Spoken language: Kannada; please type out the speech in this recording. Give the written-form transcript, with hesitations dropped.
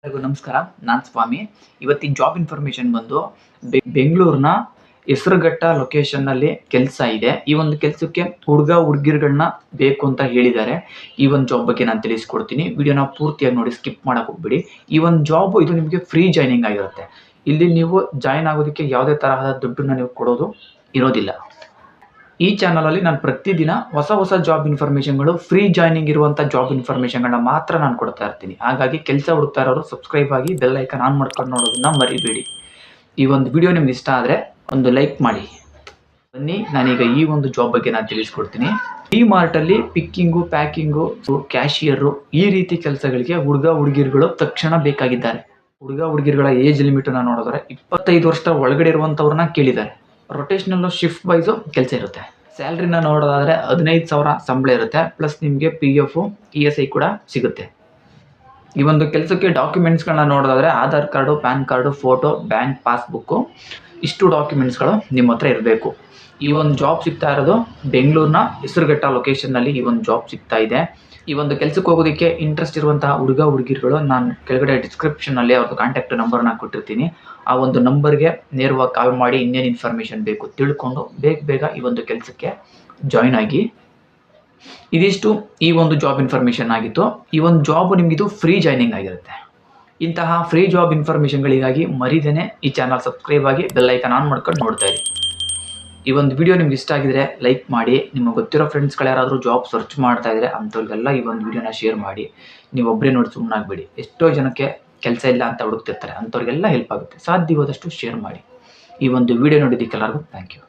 ಎಲ್ಲರಿಗೂ ನಮಸ್ಕಾರ. ನಾನು ಸ್ವಾಮಿ. ಇವತ್ತಿನ ಜಾಬ್ ಇನ್ಫಾರ್ಮೇಶನ್ ಬಂದು ಬೆಂಗಳೂರಿನ ಹೆಸರುಘಟ್ಟ ಲೊಕೇಶನ್ನಲ್ಲಿ ಕೆಲಸ ಇದೆ. ಈ ಒಂದು ಕೆಲಸಕ್ಕೆ ಹುಡುಗಿರುಗಳನ್ನ ಬೇಕು ಅಂತ ಹೇಳಿದ್ದಾರೆ. ಈ ಒಂದು ಜಾಬ್ ಬಗ್ಗೆ ನಾನು ತಿಳಿಸ್ಕೊಡ್ತೀನಿ. ವಿಡಿಯೋನ ಪೂರ್ತಿಯಾಗಿ ನೋಡಿ, ಸ್ಕಿಪ್ ಮಾಡಕ್ಕೆ ಹೋಗ್ಬೇಡಿ. ಈ ಒಂದು ಜಾಬ್ ಇದು ನಿಮಗೆ ಫ್ರೀ ಜಾಯ್ನಿಂಗ್ ಆಗಿರುತ್ತೆ. ಇಲ್ಲಿ ನೀವು ಜಾಯ್ನ್ ಆಗೋದಕ್ಕೆ ಯಾವುದೇ ತರಹದ ದುಡ್ಡನ್ನ ನೀವು ಕೊಡೋದು ಇರೋದಿಲ್ಲ. ಈ ಚಾನಲಲ್ಲಿ ನಾನು ಪ್ರತಿದಿನ ಹೊಸ ಜಾಬ್ ಇನ್ಫಾರ್ಮೇಷನ್ಗಳು, ಫ್ರೀ ಜಾಯ್ನಿಂಗ್ ಇರುವಂಥ ಜಾಬ್ ಇನ್ಫಾರ್ಮೇಷನ್ಗಳನ್ನ ಮಾತ್ರ ನಾನು ಕೊಡ್ತಾ ಇರ್ತೀನಿ. ಹಾಗಾಗಿ ಕೆಲಸ ಹುಡುಕ್ತಾ ಇರೋರು ಸಬ್ಸ್ಕ್ರೈಬ್ ಆಗಿ ಬೆಲ್ ಐಕಾನ್ ಆನ್ ಮಾಡ್ಕೊಂಡು ನೋಡೋದನ್ನ ಮರಿಬೇಡಿ. ಈ ಒಂದು ವಿಡಿಯೋ ನಿಮ್ಗೆ ಇಷ್ಟ ಆದರೆ ಒಂದು ಲೈಕ್ ಮಾಡಿ. ಬನ್ನಿ, ನಾನೀಗ ಈ ಒಂದು ಜಾಬ್ ಬಗ್ಗೆ ನಾನು ತಿಳಿಸ್ಕೊಡ್ತೀನಿ. ಡಿ ಮಾರ್ಟಲ್ಲಿ ಪಿಕ್ಕಿಂಗು, ಪ್ಯಾಕಿಂಗು, ಕ್ಯಾಶಿಯರು ಈ ರೀತಿ ಕೆಲಸಗಳಿಗೆ ಹುಡುಗಿರುಗಳು ತಕ್ಷಣ ಬೇಕಾಗಿದ್ದಾರೆ. ಹುಡುಗಿರುಗಳ ಏಜ್ ಲಿಮಿಟನ್ನು ನೋಡಿದ್ರೆ 25 ವರ್ಷದ ಒಳಗಡೆ ಇರುವಂಥವ್ರನ್ನ ಕೇಳಿದ್ದಾರೆ. ರೊಟೇಷನಲ್ಲು ಶಿಫ್ಟ್ ವೈಸು ಕೆಲಸ ಇರುತ್ತೆ. ಸ್ಯಾಲ್ರಿನ ನೋಡೋದಾದರೆ 15,000 ಸಂಬಳ ಇರುತ್ತೆ. ಪ್ಲಸ್ ನಿಮಗೆ PF, ESI ಕೂಡ ಸಿಗುತ್ತೆ. ಈ ಒಂದು ಕೆಲಸಕ್ಕೆ ಡಾಕ್ಯುಮೆಂಟ್ಸ್ಗಳನ್ನ ನೋಡೋದಾದರೆ Aadhaar card, PAN card, photo, bank passbook, ಇಷ್ಟು ಡಾಕ್ಯುಮೆಂಟ್ಸ್ಗಳು ನಿಮ್ಮ ಹತ್ರ ಇರಬೇಕು. ಈ ಒಂದು ಜಾಬ್ ಸಿಗ್ತಾ ಇರೋದು ಬೆಂಗಳೂರಿನ ಹೆಸರುಘಟ್ಟ ಲೊಕೇಶನ್ನಲ್ಲಿ ಈ ಒಂದು ಜಾಬ್ ಸಿಗ್ತಾ ಇದೆ. ಈ ಒಂದು ಕೆಲಸಕ್ಕೆ ಹೋಗೋದಕ್ಕೆ ಇಂಟ್ರೆಸ್ಟ್ ಇರುವಂತಹ ಹುಡುಗಿರುಗಳು ನಾನು ಕೆಳಗಡೆ ಡಿಸ್ಕ್ರಿಪ್ಷನಲ್ಲಿ ಅವ್ರದ್ದು ಕಾಂಟ್ಯಾಕ್ಟ್ ನಂಬರ್ನ ಕೊಟ್ಟಿರ್ತೀನಿ. ಆ ಒಂದು ನಂಬರ್ಗೆ ನೇರವಾಗಿ ಕಾಲ್ ಮಾಡಿ ಇನ್ನೇನು ಇನ್ಫಾರ್ಮೇಷನ್ ಬೇಕು ತಿಳ್ಕೊಂಡು ಬೇಗ ಈ ಒಂದು ಕೆಲಸಕ್ಕೆ ಜಾಯ್ನ್ ಆಗಿ. ಇದಿಷ್ಟು ಈ ಒಂದು ಜಾಬ್ ಇನ್ಫಾರ್ಮೇಷನ್ ಆಗಿತ್ತು. ಈ ಒಂದು ಜಾಬ್ ನಿಮಗಿದು ಫ್ರೀ ಜಾಯ್ನಿಂಗ್ ಆಗಿರುತ್ತೆ. ಇಂತಹ ಫ್ರೀ ಜಾಬ್ ಇನ್ಫಾರ್ಮೇಷನ್ಗಳಿಗಾಗಿ ಮರಿದೇನೆ ಈ ಚಾನಲ್ ಸಬ್ಸ್ಕ್ರೈಬ್ ಆಗಿ ಬೆಲ್ ಐಕಾನ್ ಆನ್ ಮಾಡ್ಕೊಂಡು ನೋಡ್ತಾ ಇರಿ. ಈ ಒಂದು ವಿಡಿಯೋ ನಿಮ್ಗೆ ಇಷ್ಟ ಆಗಿದ್ರೆ ಲೈಕ್ ಮಾಡಿ. ನಿಮಗೆ ಗೊತ್ತಿರೋ ಫ್ರೆಂಡ್ಸ್ಗಳು ಯಾರಾದರೂ ಜಾಬ್ ಸರ್ಚ್ ಮಾಡ್ತಾ ಇದ್ರೆ ಅಂಥವ್ರಿಗೆಲ್ಲ ಈ ಒಂದು ವಿಡಿಯೋನ ಶೇರ್ ಮಾಡಿ. ನೀವು ಒಬ್ಬರೇ ನೋಡಿ ಸುಮ್ಮನಾಗಬೇಡಿ. ಎಷ್ಟೋ ಜನಕ್ಕೆ ಕೆಲಸ ಇಲ್ಲ ಅಂತ ಹುಡುಕ್ತಿರ್ತಾರೆ, ಅಂಥವ್ರಿಗೆಲ್ಲ ಹೆಲ್ಪ್ ಆಗುತ್ತೆ. ಸಾಧ್ಯವಾದಷ್ಟು ಶೇರ್ ಮಾಡಿ. ಈ ಒಂದು ವಿಡಿಯೋ ನೋಡಿದ್ದಕ್ಕೆ ಎಲ್ಲರಿಗೂ ಥ್ಯಾಂಕ್ ಯು.